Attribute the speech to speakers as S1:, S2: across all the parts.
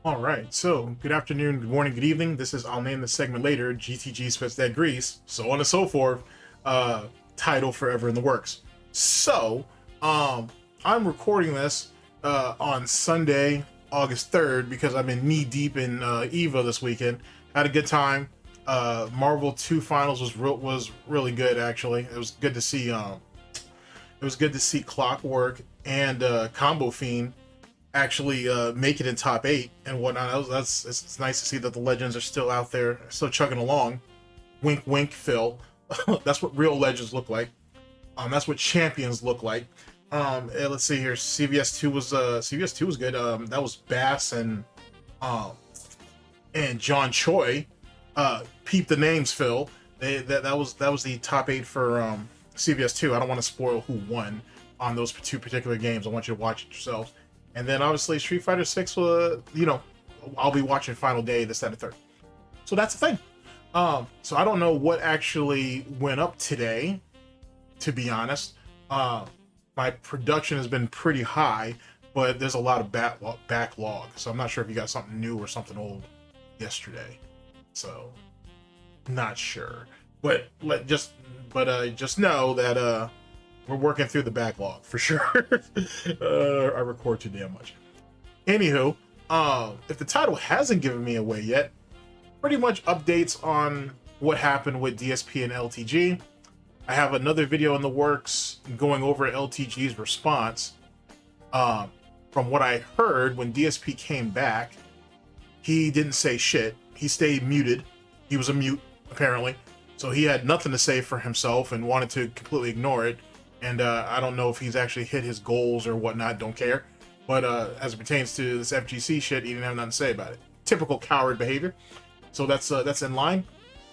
S1: All right, so good afternoon, good morning, good evening. This is, I'll name the segment later, GTG spits that grease, so on and so forth. Title forever in the works. So, I'm recording this on Sunday, August 3rd, because I've been knee deep in EVO this weekend. Had a good time. Marvel 2 Finals was really good, actually. It was good to see. It was good to see Clockwork and Combo Fiend actually make it in top 8 and whatnot. It's nice to see that the legends are still out there, still chugging along. Wink, wink, Phil. That's what real legends look like. That's what champions look like. Let's see here. CVS2 was good. That was Bass and John Choi. Peep the names, Phil. That was the top 8 for CVS2. I don't want to spoil who won on those two particular games. I want you to watch it yourselves. And then obviously Street Fighter 6, I'll be watching Final Day, this, that, and the third. So that's the thing. So I don't know what actually went up today, to be honest. My production has been pretty high, but there's a lot of backlog. So I'm not sure if you got something new or something old yesterday. So not sure. But just know that we're working through the backlog for sure. I record too damn much. Anywho, if the title hasn't given me away yet, pretty much updates on what happened with DSP and LTG. I have another video in the works going over LTG's response. From what I heard, when DSP came back, he didn't say shit. He stayed muted. He was a mute, apparently. So he had nothing to say for himself and wanted to completely ignore it. And I don't know if he's actually hit his goals or whatnot, don't care. But as it pertains to this FGC shit, he didn't have nothing to say about it. Typical coward behavior. So that's in line.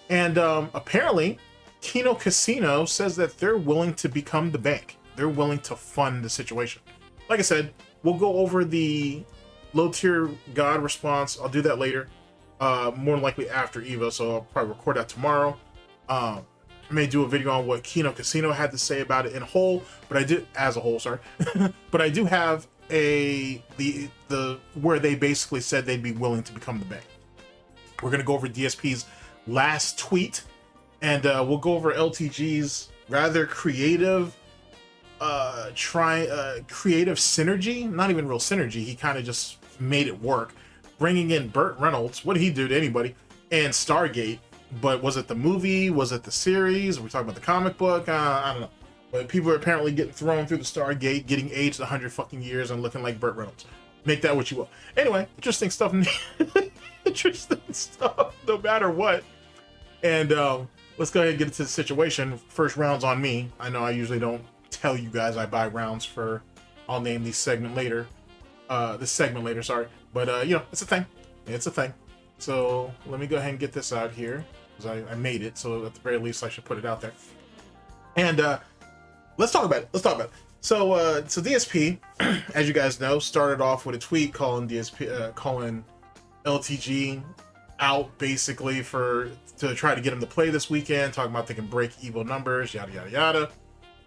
S1: And apparently, Kino Casino says that they're willing to become the bank. They're willing to fund the situation. Like I said, we'll go over the LowTierGod response. I'll do that later. More than likely after EVO, so I'll probably record that tomorrow. I may do a video on what Kino Casino had to say about it in whole, but I do but I do have the where they basically said they'd be willing to become the bank. We're gonna go over DSP's last tweet, and we'll go over LTG's rather creative creative synergy. Not even real synergy, he kind of just made it work, bringing in Burt Reynolds. What did he do to anybody? And Stargate. But was it the movie? Was it the series? Are we talking about the comic book? I don't know. But people are apparently getting thrown through the Stargate, getting aged 100 fucking years and looking like Burt Reynolds. Make that what you will. Anyway, interesting stuff. Interesting stuff, no matter what. And let's go ahead and get into the situation. First round's on me. I know I usually don't tell you guys I buy rounds for, I'll name this segment later. Sorry. But, it's a thing. It's a thing. So let me go ahead and get this out here, because I made it, so at the very least I should put it out there. And let's talk about it. So DSP, as you guys know, started off with a tweet calling calling LTG out basically to try to get him to play this weekend, talking about they can break EVO numbers, yada yada yada.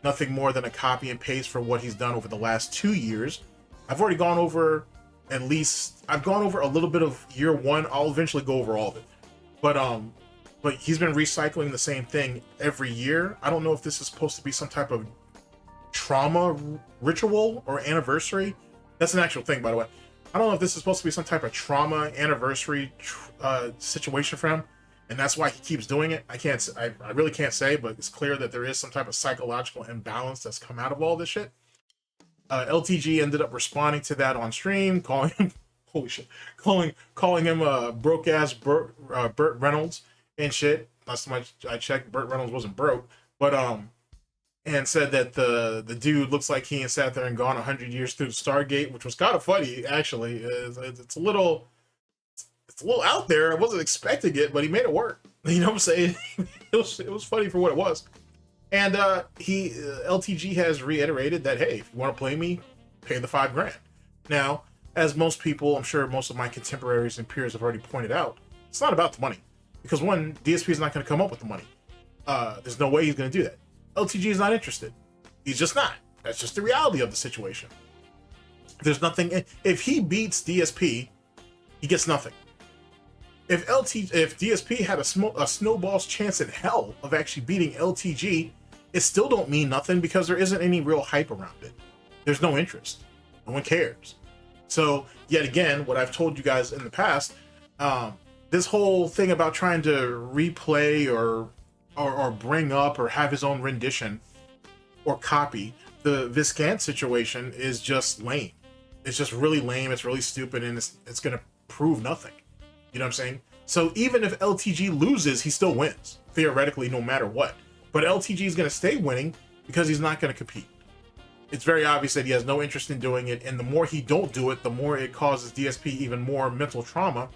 S1: Nothing more than a copy and paste for what he's done over the last 2 years. I've already gone over I've gone over a little bit of year 1. I'll eventually go over all of it. But he's been recycling the same thing every year. I don't know if this is supposed to be some type of trauma ritual or anniversary. That's an actual thing, by the way. I don't know if this is supposed to be some type of trauma anniversary situation for him, and that's why he keeps doing it. I really can't say, but it's clear that there is some type of psychological imbalance that's come out of all this shit. LTG ended up responding to that on stream, calling him, holy shit, calling him broke ass Burt Reynolds and shit. Last time I checked, Burt Reynolds wasn't broke, but and said that the dude looks like he had sat there and gone 100 years through the Stargate, which was kind of funny actually. It's a little out there. I wasn't expecting it, but he made it work. You know what I'm saying? it was funny for what it was. And LTG has reiterated that, hey, if you want to play me, pay the $5,000. Now, as most people, I'm sure most of my contemporaries and peers have already pointed out, it's not about the money. Because one, DSP is not going to come up with the money. There's no way he's going to do that. LTG is not interested. He's just not. That's just the reality of the situation. There's nothing. If he beats DSP, He gets nothing. If DSP had a snowball's chance in hell of actually beating LTG, it still don't mean nothing because there isn't any real hype around it. There's no interest. No one cares. So yet again, what I've told you guys in the past, this whole thing about trying to replay or bring up or have his own rendition or copy the Viscant situation is just lame. It's just really lame. It's really stupid, and it's gonna prove nothing. You know what I'm saying? So even if LTG loses, he still wins, theoretically, no matter what. But LTG is going to stay winning because he's not going to compete. It's very obvious that he has no interest in doing it, and the more he don't do it, the more it causes DSP even more mental trauma,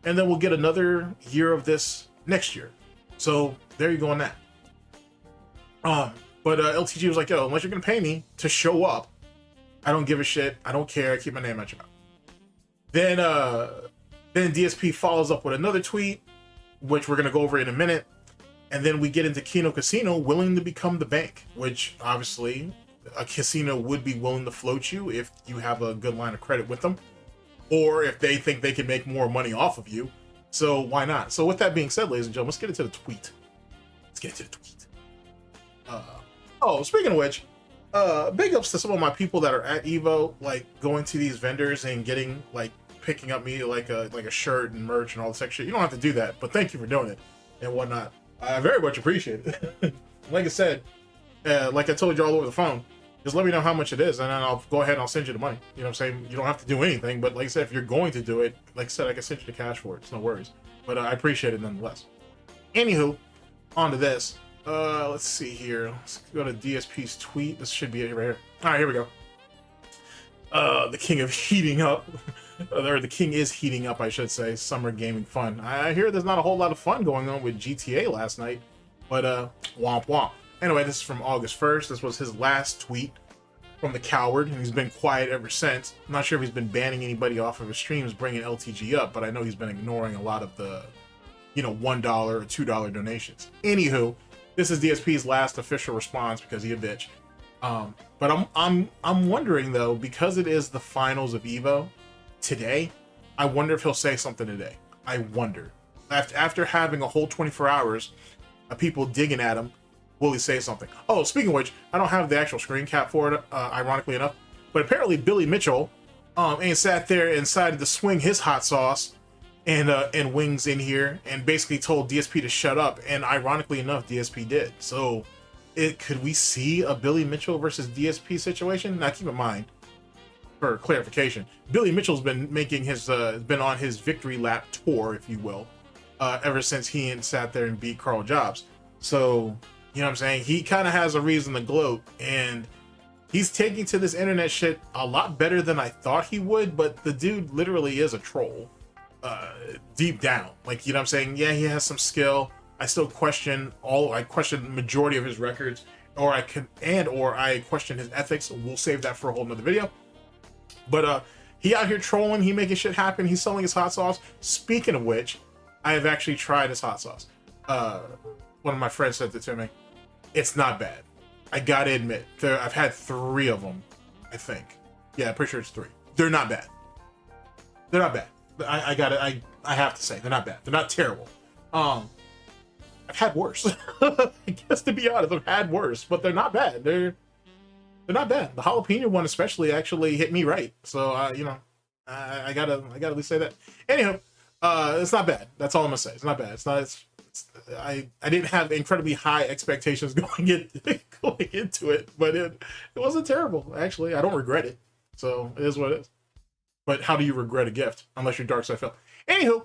S1: and then we'll get another year of this next year. So there you go on that. But LTG was like, yo, unless you're going to pay me to show up, I don't give a shit. I don't care. I keep my name out your mouth. Then DSP follows up with another tweet, which we're going to go over in a minute. And then we get into Kino Casino willing to become the bank, which obviously a casino would be willing to float you if you have a good line of credit with them, or if they think they can make more money off of you. So why not? So with that being said, ladies and gentlemen, let's get into the tweet. Oh, speaking of which, big ups to some of my people that are at EVO, like going to these vendors and getting like picking up me like a shirt and merch and all this extra shit. You don't have to do that, but thank you for doing it and whatnot. I very much appreciate it. Like I said, like I told you all over the phone, just let me know how much it is, and then I'll go ahead and I'll send you the money. You know what I'm saying? You don't have to do anything, but like I said, if you're going to do it, like I said, I can send you the cash for it. It's no worries. But I appreciate it nonetheless. Anywho, on to this. Let's see here. Let's go to DSP's tweet. This should be it right here. All right, here we go. The king of heating up, or the king is heating up, I should say, summer gaming fun. I hear there's not a whole lot of fun going on with GTA last night, but womp womp. Anyway, this is from August 1st. This was his last tweet from the coward, and he's been quiet ever since. I'm not sure if he's been banning anybody off of his streams, bringing LTG up, but I know he's been ignoring a lot of the, $1 or $2 donations. Anywho, this is DSP's last official response because he a bitch. But I'm wondering though, because it is the finals of EVO today, I wonder if he'll say something today. I wonder. After having a whole 24 hours of people digging at him, will he say something? Oh, speaking of which, I don't have the actual screen cap for it, ironically enough, but apparently Billy Mitchell and sat there and decided to swing his hot sauce and wings in here and basically told DSP to shut up, and ironically enough, DSP did. So could we see a Billy Mitchell versus DSP situation? Now keep in mind, for clarification, Billy Mitchell's been making his been on his victory lap tour, if you will, ever since he sat there and beat Carl Jobs. So you know what I'm saying, he kind of has a reason to gloat, and he's taking to this internet shit a lot better than I thought he would. But the dude literally is a troll, deep down. Like, you know what I'm saying, yeah, he has some skill. I still question the majority of his records, or I question his ethics. We'll save that for a whole nother video. But he out here trolling, he making shit happen, he's selling his hot sauce. Speaking of which, I have actually tried his hot sauce. One of my friends sent it to me. It's not bad. I gotta admit, I've had 3 of them, I think. Yeah, I'm pretty sure it's 3. They're not bad. They're not bad. I have to say, they're not bad. They're not terrible. I've had worse. I guess, to be honest, I've had worse, but they're not bad. They're not bad. The jalapeno one especially actually hit me right. So I gotta at least say that. Anyhow, it's not bad. That's all I'm gonna say. It's not bad. I didn't have incredibly high expectations going into it, but it wasn't terrible. Actually, I don't regret it. So it is what it is. But how do you regret a gift unless you're Darksydephil? Anywho,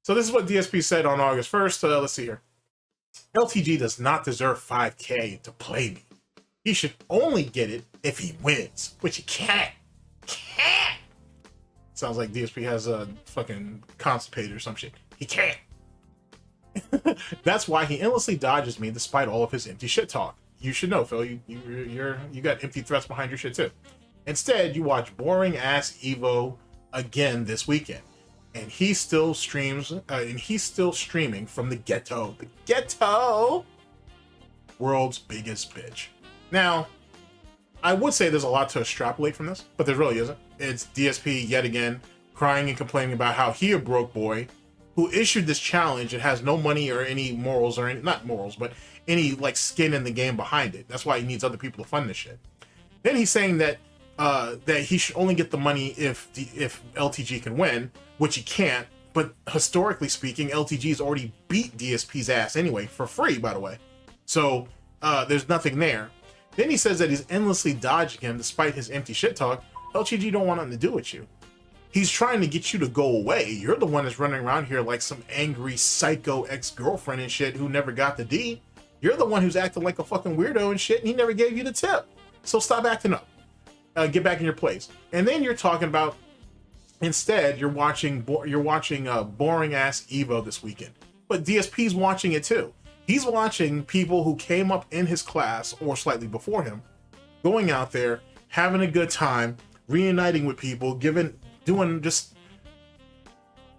S1: so this is what DSP said on August 1st. Let's see here. LTG does not deserve 5K to play me. He should only get it if he wins, which he can't. Sounds like DSP has a fucking constipated or some shit. He can't. That's why he endlessly dodges me despite all of his empty shit talk. You should know, Phil. You got empty threats behind your shit too. Instead, you watch boring ass EVO again this weekend. And he's still streaming from the ghetto. The ghetto! World's biggest bitch. Now, I would say there's a lot to extrapolate from this, but there really isn't. It's DSP yet again crying and complaining about how he a broke boy who issued this challenge and has no money or any morals or any, not morals, but any like skin in the game behind it. That's why he needs other people to fund this shit. Then he's saying that that he should only get the money if LTG can win, which he can't. But historically speaking, LTG's already beat DSP's ass anyway, for free, by the way. So there's nothing there. Then he says that he's endlessly dodging him despite his empty shit talk. LTG don't want nothing to do with you. He's trying to get you to go away. You're the one that's running around here like some angry psycho ex-girlfriend and shit who never got the D. You're the one who's acting like a fucking weirdo and shit, and he never gave you the tip. So stop acting up. Get back in your place. And then you're talking about, instead, you're watching boring ass EVO this weekend. But DSP's watching it too. He's watching people who came up in his class or slightly before him, going out there, having a good time, reuniting with people,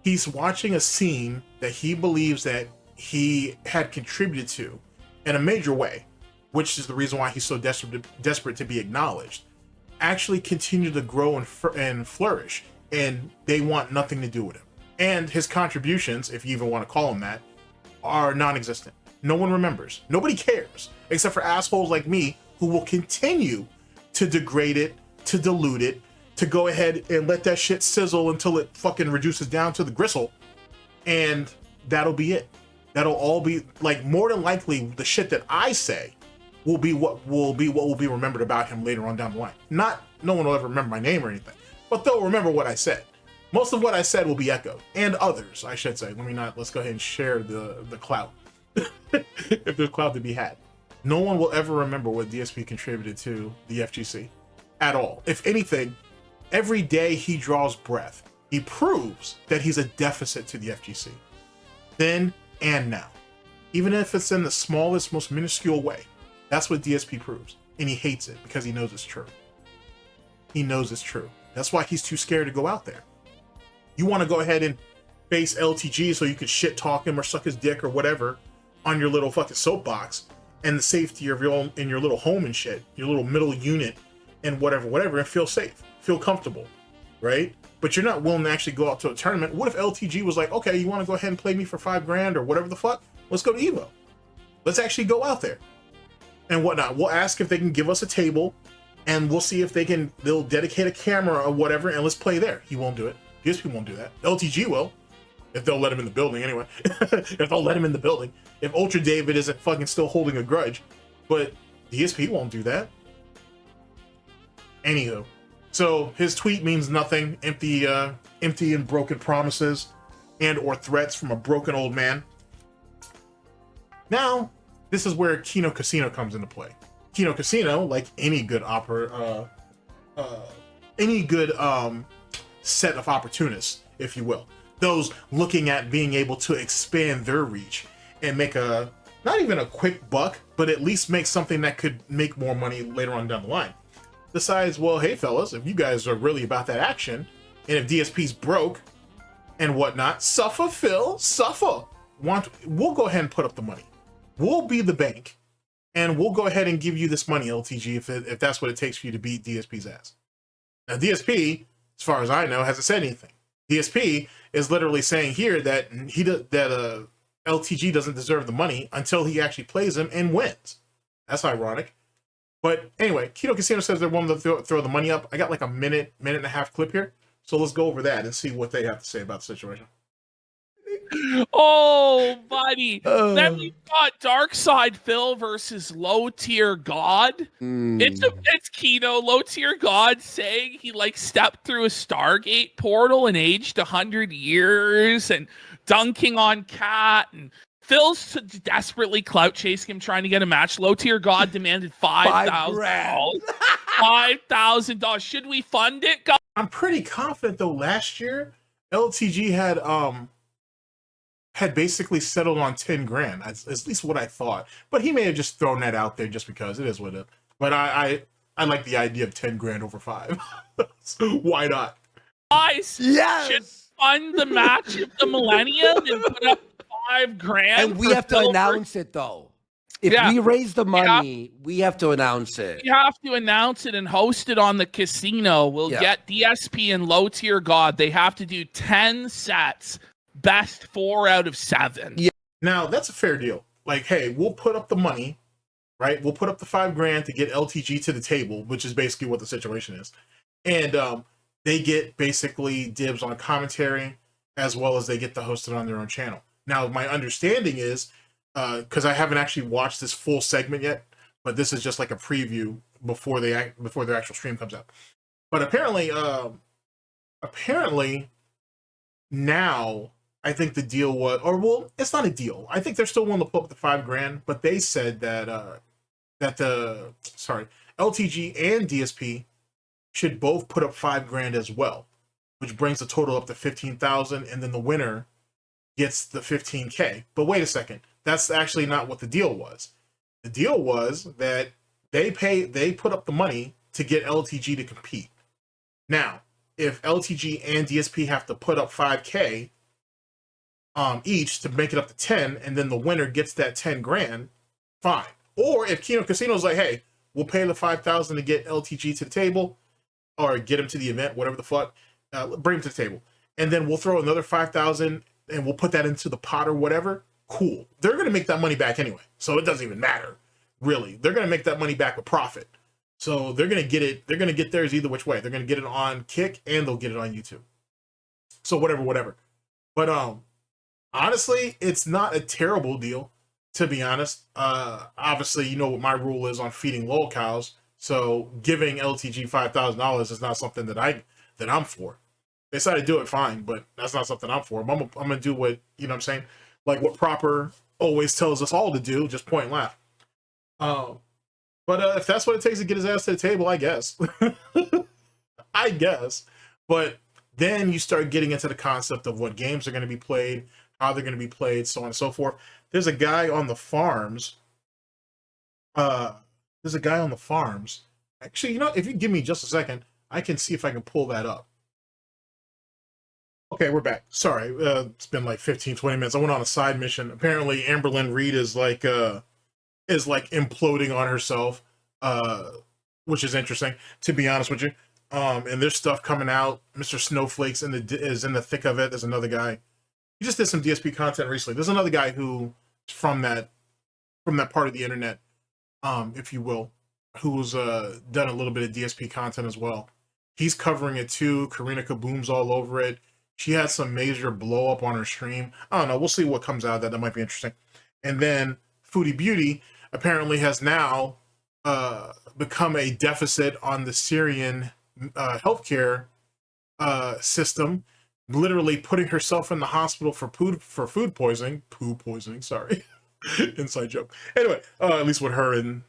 S1: he's watching a scene that he believes that he had contributed to in a major way, which is the reason why he's so desperate to be acknowledged, actually continue to grow and flourish, and they want nothing to do with him. And his contributions, if you even want to call them that, are non-existent. No one remembers. Nobody cares, except for assholes like me who will continue to degrade it, to dilute it, to go ahead and let that shit sizzle until it fucking reduces down to the gristle, and that'll be it. That'll all be, like, more than likely the shit that I say will be what will be remembered about him later on down the line. No one will ever remember my name or anything, but they'll remember what I said. Most of what I said will be echoed, and others, I should say. Let's go ahead and share the clout. If there's clout to be had. No one will ever remember what DSP contributed to the FGC at all. If anything, every day he draws breath, he proves that he's a deficit to the FGC. Then and now. Even if it's in the smallest, most minuscule way. That's what DSP proves. And he hates it because he knows it's true. He knows it's true. That's why he's too scared to go out there. You want to go ahead and face LTG so you could shit talk him or suck his dick or whatever on your little fucking soapbox and the safety of your own, in your little home and shit, your little middle unit and whatever, and feel safe, feel comfortable, right? But you're not willing to actually go out to a tournament. What if LTG was like, okay, you want to go ahead and play me for $5,000 or whatever the fuck? Let's go to EVO. Let's actually go out there and whatnot. We'll ask if they can give us a table, and we'll see if they'll dedicate a camera or whatever, and let's play there. He won't do it. DSP won't do that. LTG will, if they'll let him in the building anyway. If they'll let him in the building. If Ultra David isn't fucking still holding a grudge. But DSP won't do that. Anywho. So his tweet means nothing. Empty and broken promises and or threats from a broken old man. Now, this is where Kino Casino comes into play. Kino Casino, like any good set of opportunists, if you will, those looking at being able to expand their reach and make not even a quick buck, but at least make something that could make more money later on down the line, decides, well, hey fellas, if you guys are really about that action, and if DSP's broke and whatnot, suffer Phil, suffer. We'll go ahead and put up the money. We'll be the bank, and we'll go ahead and give you this money, LTG, if that's what it takes for you to beat DSP's ass. Now DSP, as far as I know, hasn't said anything. DSP is literally saying here that LTG doesn't deserve the money until he actually plays him and wins. That's ironic. But anyway, Kino Casino says they're willing to throw the money up. I got like a minute and a half clip here. So let's go over that and see what they have to say about the situation.
S2: Oh, buddy. Then we've got Darksydephil versus LowTierGod. It's Kino, LowTierGod saying he like stepped through a Stargate portal and aged 100 years and dunking on Cat, and Phil's desperately clout chasing him, trying to get a match. LowTierGod demanded $5,000. $5,000. Should we fund it, guys?
S1: I'm pretty confident though. Last year, LTG had basically settled on 10 grand. At least what I thought. But he may have just thrown that out there just because it is what it is. But I like the idea of 10 grand over 5. So why not?
S2: Guys,
S3: yes,
S2: should fund the match of the millennium and put up $5,000.
S3: And we have to announce it though. If
S2: Yeah.
S3: we raise the money, we have to announce it.
S2: You have to announce it and host it on the casino. We'll get DSP and LowTierGod. They have to do 10 sets, best 4 out of 7.
S3: Yeah.
S1: Now, that's a fair deal. Like, hey, we'll put up the money, right? We'll put up the $5,000 to get LTG to the table, which is basically what the situation is. And they get basically dibs on commentary, as well as they get to host it on their own channel. Now, my understanding is, because I haven't actually watched this full segment yet, but this is just like a preview before their actual stream comes out. But apparently now I think the deal was, or well, it's not a deal. I think they're still willing to put up the $5,000, but they said that LTG and DSP should both put up $5,000 as well, which brings the total up to 15,000, and then the winner gets the 15K. But wait a second, that's actually not what the deal was. The deal was that they put up the money to get LTG to compete. Now, if LTG and DSP have to put up 5K each to make it up to 10, and then the winner gets that 10 grand, fine. Or if Kino Casino's like, hey, we'll pay the 5,000 to get LTG to the table, or get him to the event, whatever the fuck, bring him to the table, and then we'll throw another 5,000 and we'll put that into the pot or whatever. Cool. They're going to make that money back anyway, so it doesn't even matter, really. They're going to make that money back with profit. So they're going to get it. They're going to get theirs either which way. They're going to get it on Kick and they'll get it on YouTube. So whatever. But honestly, it's not a terrible deal, to be honest. Obviously, you know what my rule is on feeding lol cows. So giving LTG $5,000 is not something that I'm for. They decided to do it, fine, but that's not something I'm for. I'm gonna do what, you know what I'm saying, like what Proper always tells us all to do, just point and laugh. But if that's what it takes to get his ass to the table, I guess. I guess. But then you start getting into the concept of what games are going to be played, how they're going to be played, so on and so forth. There's a guy on the farms. Actually, you know, if you give me just a second, I can see if I can pull that up. Okay, we're back. Sorry, it's been like 15, 20 minutes. I went on a side mission. Apparently, Amberlynn Reed is like imploding on herself, which is interesting, to be honest with you. And there's stuff coming out. Mr. Snowflake's is in the thick of it. There's another guy. He just did some DSP content recently. There's another guy who from that part of the internet, if you will, who's done a little bit of DSP content as well. He's covering it too. Karina Kaboom's all over it. She had some major blow up on her stream. I don't know. We'll see what comes out of that. That might be interesting. And then Foodie Beauty apparently has now become a deficit on the Syrian healthcare system, literally putting herself in the hospital for food poisoning. Poo poisoning, sorry. Inside joke. Anyway, at least with her and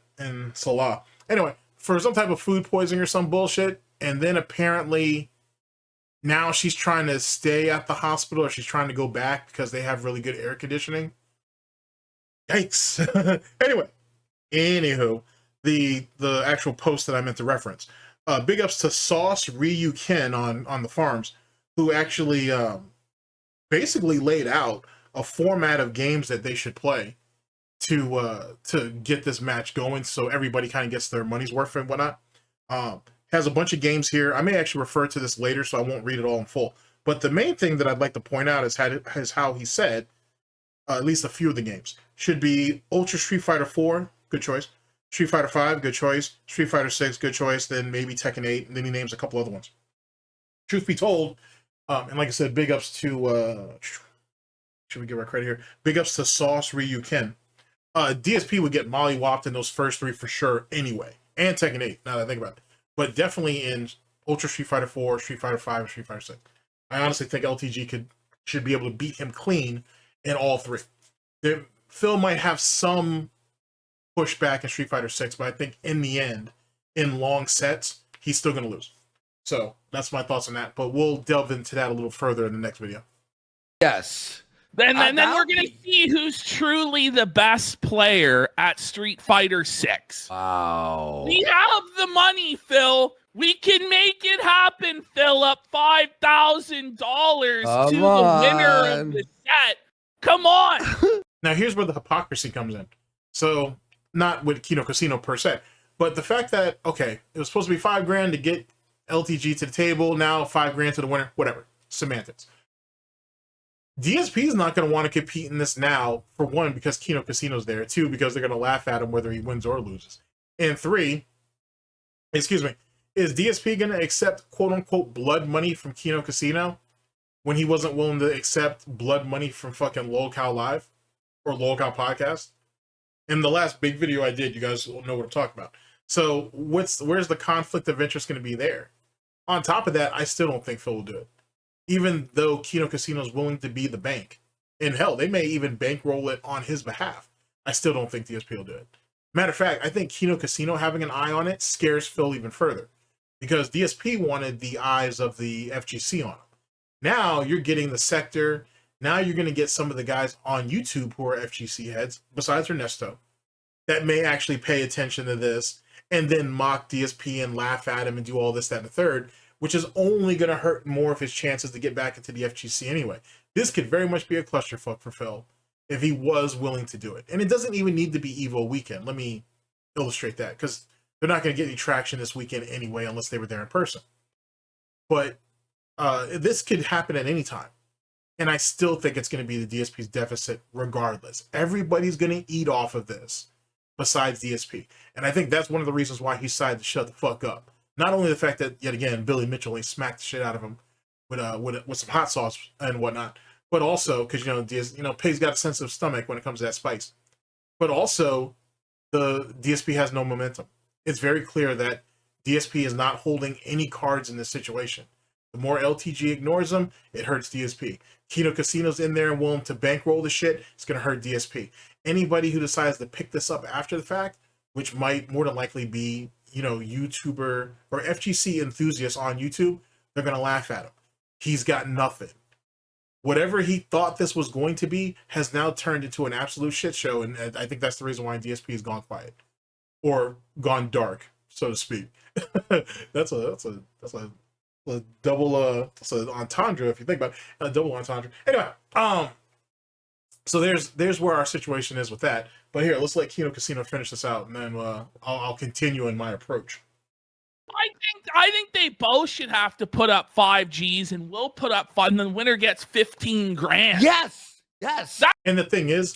S1: Salah. Anyway, for some type of food poisoning or some bullshit, and then apparently now she's trying to stay at the hospital, or she's trying to go back because they have really good air conditioning. Yikes. Anywho, the actual post that I meant to reference. Big ups to Sauce Ryu Ken on the farms, who actually basically laid out a format of games that they should play to get this match going, so everybody kind of gets their money's worth and whatnot. Has a bunch of games here. I may actually refer to this later, so I won't read it all in full. But the main thing that I'd like to point out is how he said, at least a few of the games, should be Ultra Street Fighter 4, good choice. Street Fighter 5, good choice. Street Fighter 6, good choice. Then maybe Tekken 8, and then he names a couple other ones. Truth be told, and like I said, big ups to, should we give our credit here? Big ups to Sauce Ryu Ken. DSP would get mollywopped in those first 3 for sure anyway. And Tekken 8, now that I think about it. But definitely in Ultra Street Fighter 4, Street Fighter 5, and Street Fighter 6. I honestly think LTG should be able to beat him clean in all 3. Phil might have some pushback in Street Fighter 6, but I think in the end, in long sets, he's still going to lose. So that's my thoughts on that. But we'll delve into that a little further in the next video.
S3: Yes.
S2: Then we're going to see who's truly the best player at Street Fighter 6.
S3: Wow.
S2: We have the money, Phil. We can make it happen, Phil. Up $5,000 to the winner of the set. Come on.
S1: Now, here's where the hypocrisy comes in. So, not with Kino Casino per se, but the fact that, okay, it was supposed to be $5,000 to get LTG to the table, now $5,000 to the winner, whatever, semantics. DSP is not going to want to compete in this now, for one, because Kino Casino's there, two, because they're going to laugh at him whether he wins or loses, and three, excuse me, is DSP going to accept quote-unquote blood money from Kino Casino when he wasn't willing to accept blood money from fucking LolCow Live or LolCow Podcast? In the last big video I did, you guys will know what I'm talking about. So where's the conflict of interest going to be there? On top of that, I still don't think Phil will do it. Even though Kino Casino is willing to be the bank. And hell, they may even bankroll it on his behalf. I still don't think DSP will do it. Matter of fact, I think Kino Casino having an eye on it scares Phil even further. Because DSP wanted the eyes of the FGC on him. Now you're getting the sector. Now you're going to get some of the guys on YouTube who are FGC heads, besides Ernesto, that may actually pay attention to this and then mock DSP and laugh at him and do all this, that, and the third, which is only going to hurt more of his chances to get back into the FGC anyway. This could very much be a clusterfuck for Phil if he was willing to do it. And it doesn't even need to be EVO weekend. Let me illustrate that, because they're not going to get any traction this weekend anyway unless they were there in person. But this could happen at any time. And I still think it's going to be the DSP's deficit regardless. Everybody's going to eat off of this besides DSP. And I think that's one of the reasons why he decided to shut the fuck up. Not only the fact that, yet again, Billy Mitchell smacked the shit out of him with some hot sauce and whatnot, but also because, Pay's got a sensitive stomach when it comes to that spice. But also, the DSP has no momentum. It's very clear that DSP is not holding any cards in this situation. The more LTG ignores them, it hurts DSP. Kino Casino's in there and willing to bankroll the shit, it's going to hurt DSP. Anybody who decides to pick this up after the fact, which might more than likely be, YouTuber or FGC enthusiasts on YouTube, they're going to laugh at him. He's got nothing. Whatever he thought this was going to be has now turned into an absolute shit show, and I think that's the reason why DSP has gone quiet. Or gone dark, so to speak. that's a double it's an entendre if you think about it. A double entendre. Anyway, so there's where our situation is with that. But here, let's let Kino Casino finish this out, and then I'll continue in my approach.
S2: I think they both should have to put up 5 Gs, and we'll put up 5, and the winner gets $15,000.
S3: Yes.
S1: And the thing is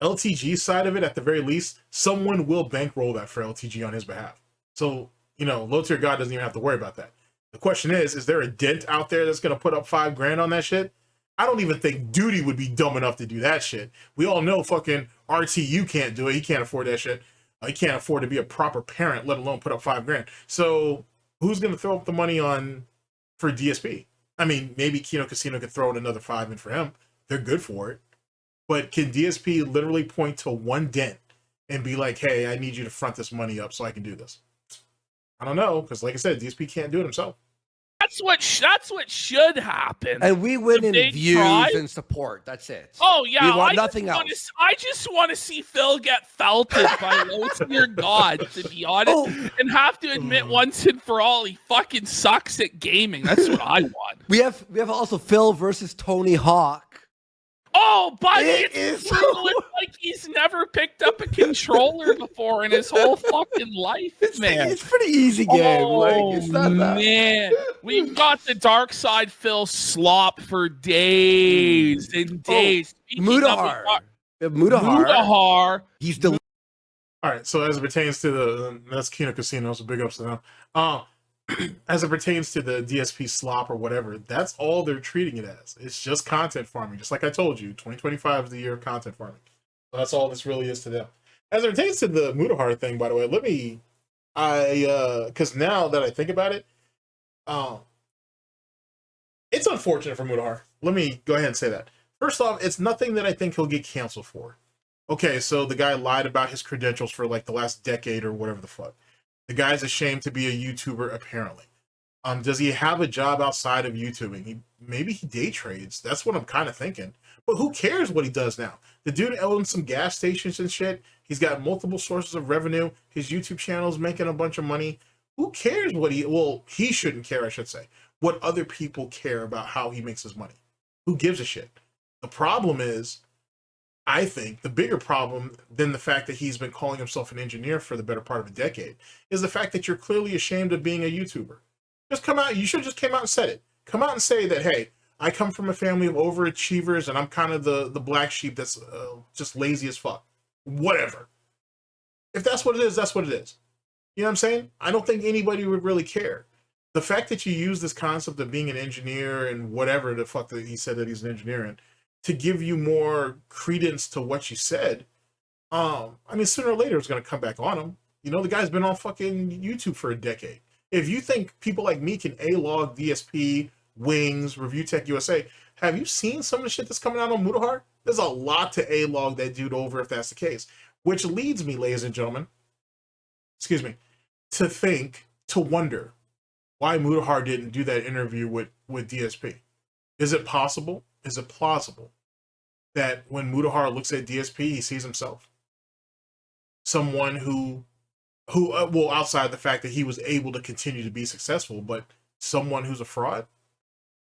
S1: LTG side of it, at the very least, someone will bankroll that for LTG on his behalf. So, LowTierGod doesn't even have to worry about that. The question is there a dent out there that's going to put up $5,000 on that shit? I don't even think Duty would be dumb enough to do that shit. We all know fucking RTU can't do it. He can't afford that shit. He can't afford to be a proper parent, let alone put up $5,000. So who's going to throw up the money for DSP? I mean, maybe Kino Casino could throw in another 5 in for him. They're good for it. But can DSP literally point to one dent and be like, hey, I need you to front this money up so I can do this? I don't know, because like I said, DSP can't do it himself.
S2: That's what should happen.
S3: And we win in views and support. That's it.
S2: Oh yeah,
S3: we want nothing else.
S2: I just want to see Phil get felted by LowTierGod, to be honest, and have to admit once and for all he fucking sucks at gaming. That's what I want.
S3: We have also Phil versus Tony Hawk.
S2: Oh, buddy, it's like he's never picked up a controller before in his whole fucking life, man.
S3: It's a pretty easy game.
S2: Oh,
S3: it's not
S2: man. We've got the Darksydephil slop for days and days.
S3: Mudahar. He's
S1: all right, so as it pertains to that's Kino Casino, so big ups to them. As it pertains to the DSP slop or whatever, that's all they're treating it as. It's just content farming. Just like I told you, 2025 is the year of content farming. So that's all this really is to them. As it pertains to the Mudahar thing, by the way, because now that I think about it, it's unfortunate for Mudahar. Let me go ahead and say that. First off, it's nothing that I think he'll get canceled for. Okay, so the guy lied about his credentials for like the last decade or whatever the fuck. The guy's ashamed to be a YouTuber, apparently. Does he have a job outside of YouTubing? Maybe he day trades. That's what I'm kind of thinking. But who cares what he does now? The dude owns some gas stations and shit. He's got multiple sources of revenue. His YouTube channel's making a bunch of money. Who cares what he shouldn't care, I should say. What other people care about how he makes his money. Who gives a shit? The problem is, I think the bigger problem than the fact that he's been calling himself an engineer for the better part of a decade is the fact that you're clearly ashamed of being a YouTuber. Just come out. You should just came out and said it. Come out and say that, hey, I come from a family of overachievers and I'm kind of the black sheep that's just lazy as fuck. Whatever. If that's what it is, that's what it is. You know what I'm saying? I don't think anybody would really care. The fact that you use this concept of being an engineer and whatever the fuck that he said that he's an engineer in to give you more credence to what you said, I mean, sooner or later it's going to come back on him. You know, the guy's been on fucking YouTube for a decade. If you think people like me can A-log DSP, Wings, Review Tech USA, have you seen some of the shit that's coming out on Mudahar? There's a lot to A-log that dude over if that's the case. Which leads me, ladies and gentlemen, excuse me, to wonder why Mudahar didn't do that interview with DSP. Is it possible? Is it plausible that when Mudahar looks at DSP, he sees himself? Someone who well, outside the fact that he was able to continue to be successful, but someone who's a fraud?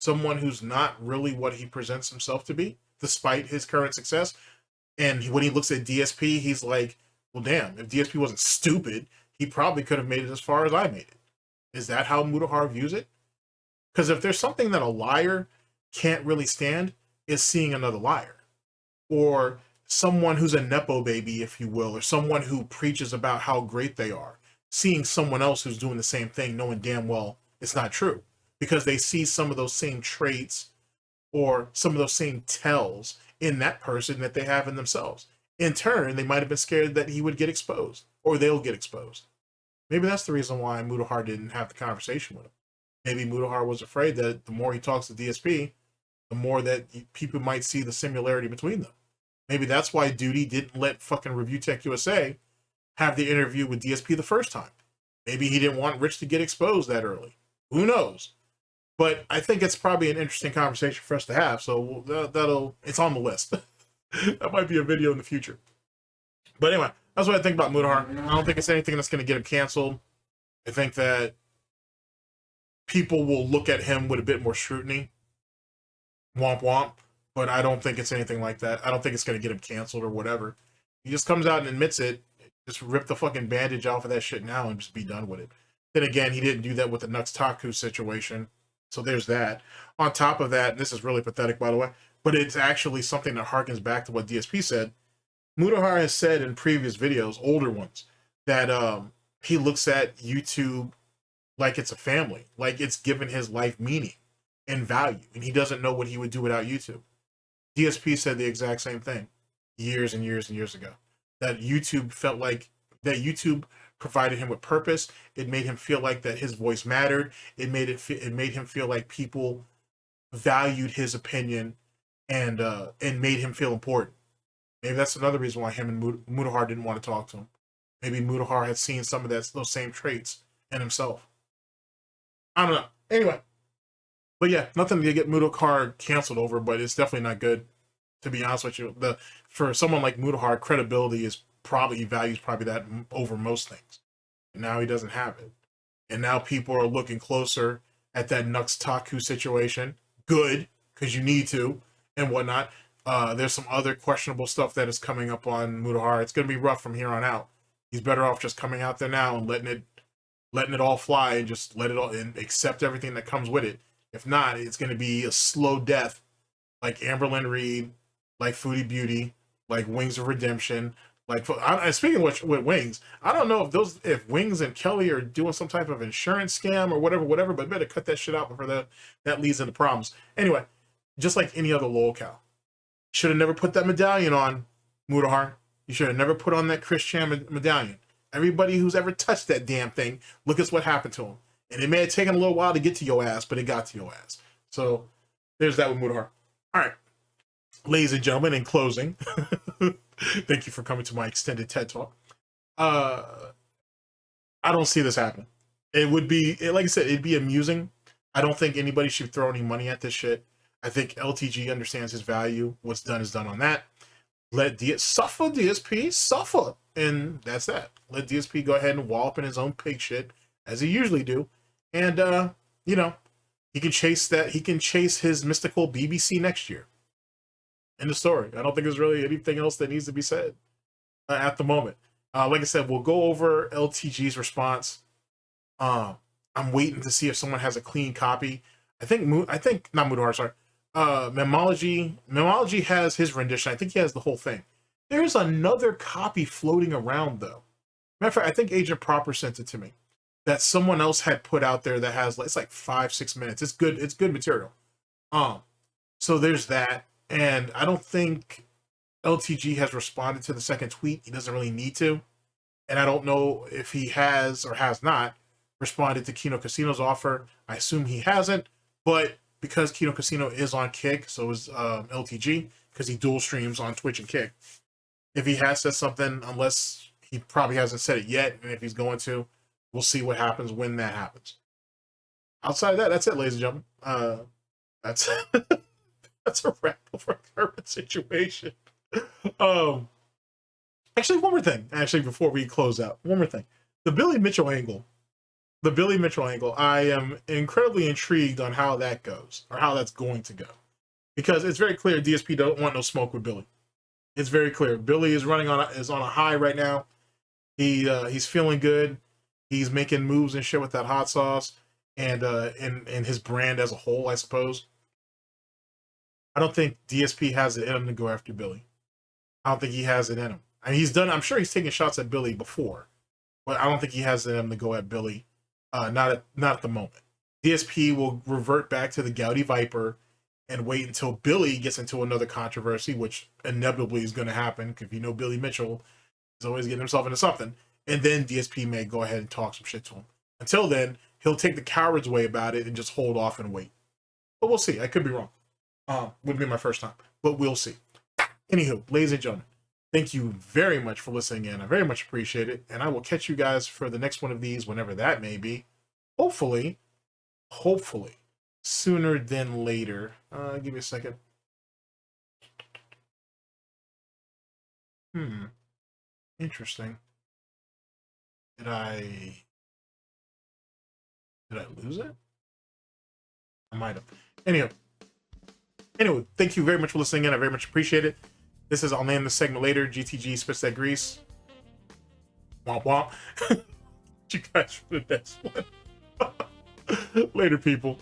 S1: Someone who's not really what he presents himself to be, despite his current success? And when he looks at DSP, he's like, well, damn, if DSP wasn't stupid, he probably could have made it as far as I made it. Is that how Mudahar views it? Because if there's something that a liar can't really stand, is seeing another liar. Or someone who's a Nepo baby, if you will, or someone who preaches about how great they are, seeing someone else who's doing the same thing, knowing damn well it's not true. Because they see some of those same traits or some of those same tells in that person that they have in themselves. In turn, they might have been scared that he would get exposed, or they'll get exposed. Maybe that's the reason why Mudahar didn't have the conversation with him. Maybe Mudahar was afraid that the more he talks to DSP, the more that people might see the similarity between them. Maybe that's why Duty didn't let fucking Review Tech USA have the interview with DSP the first time. Maybe he didn't want Rich to get exposed that early. Who knows? But I think it's probably an interesting conversation for us to have. So it's on the list. That might be a video in the future. But anyway, that's what I think about Mudahar. I don't think it's anything that's going to get him canceled. I think that people will look at him with a bit more scrutiny. Womp womp. But I don't think it's anything like that. I don't think it's going to get him canceled or whatever. He just comes out and admits it. Just rip the fucking bandage off of that shit now and just be done with it. Then again, he didn't do that with the Nux Taku situation. So there's that. On top of that, and this is really pathetic, by the way, but it's actually something that harkens back to what DSP said. Mudahar has said in previous videos, older ones, that he looks at YouTube like it's a family, like it's given his life meaning and value, and he doesn't know what he would do without YouTube. DSP said the exact same thing years and years and years ago, that YouTube felt like that YouTube provided him with purpose. It made him feel like that his voice mattered. It made him feel like people valued his opinion and made him feel important. Maybe that's another reason why him and Mudahar didn't want to talk to him. Maybe Mudahar had seen some of those same traits in himself. I don't know. Anyway, but yeah, nothing to get Mudahar canceled over, but it's definitely not good. To be honest with you, for someone like Mudahar, credibility is he values that over most things. And now he doesn't have it. And now people are looking closer at that Nux Taku situation. Good, because you need to, and whatnot. There's some other questionable stuff that is coming up on Mudahar. It's going to be rough from here on out. He's better off just coming out there now and letting it all fly and just let it all and accept everything that comes with it. If not, it's going to be a slow death, like Amberlynn Reed, like Foodie Beauty, like Wings of Redemption. Like, speaking with Wings, I don't know if Wings and Kelly are doing some type of insurance scam or whatever, but better cut that shit out before that leads into problems. Anyway, just like any other lolcow. Should have never put that medallion on, Mudahar. You should have never put on that Chris Chan medallion. Everybody who's ever touched that damn thing, look at what happened to him. And it may have taken a little while to get to your ass, but it got to your ass. So there's that with Mudahar. All right. Ladies and gentlemen, in closing, thank you for coming to my extended TED Talk. I don't see this happening. It would be, like I said, it'd be amusing. I don't think anybody should throw any money at this shit. I think LTG understands his value. What's done is done on that. Let DSP suffer. And that's that. Let DSP go ahead and wallop in his own pig shit, as he usually do. And, he can chase his mystical BBC next year. End of story. I don't think there's really anything else that needs to be said at the moment. Like I said, we'll go over LTG's response. I'm waiting to see if someone has a clean copy. I think not Mudahar, sorry. Memology has his rendition. I think he has the whole thing. There's another copy floating around though. Matter of fact, I think Agent Proper sent it to me. That someone else had put out there that has, it's like 5-6 minutes. It's good material. So there's that. And I don't think LTG has responded to the second tweet. He doesn't really need to. And I don't know if he has or has not responded to Kino Casino's offer. I assume he hasn't. But because Kino Casino is on Kick, so is LTG, because he dual streams on Twitch and Kick. If he has said something, unless he probably hasn't said it yet, and if he's going to, we'll see what happens when that happens. Outside of that, that's it, ladies and gentlemen. That's that's a wrap of our current situation. Actually, one more thing. Actually, before we close out, one more thing. The Billy Mitchell angle. I am incredibly intrigued on how that goes, or how that's going to go, because it's very clear DSP don't want no smoke with Billy. It's very clear. Billy is on a high right now. He's feeling good. He's making moves and shit with that hot sauce, and his brand as a whole, I suppose. I don't think DSP has it in him to go after Billy. I don't think he has it in him. I mean, I'm sure he's taken shots at Billy before, but I don't think he has it in him to go at Billy. Not at the moment. DSP will revert back to the Gouty Viper and wait until Billy gets into another controversy, which inevitably is going to happen, because you know Billy Mitchell is always getting himself into something. And then DSP may go ahead and talk some shit to him. Until then, he'll take the coward's way about it and just hold off and wait. But we'll see. I could be wrong. Wouldn't be my first time, but we'll see. Anywho, ladies and gentlemen, thank you very much for listening in. I very much appreciate it. And I will catch you guys for the next one of these, whenever that may be. Hopefully, sooner than later. Give me a second. Interesting. Did I lose it? I might have. Anyway, thank you very much for listening in. I very much appreciate it. This is, I'll name this segment later, GTG Spits That Grease. Womp womp. You guys for the next one. Later, people.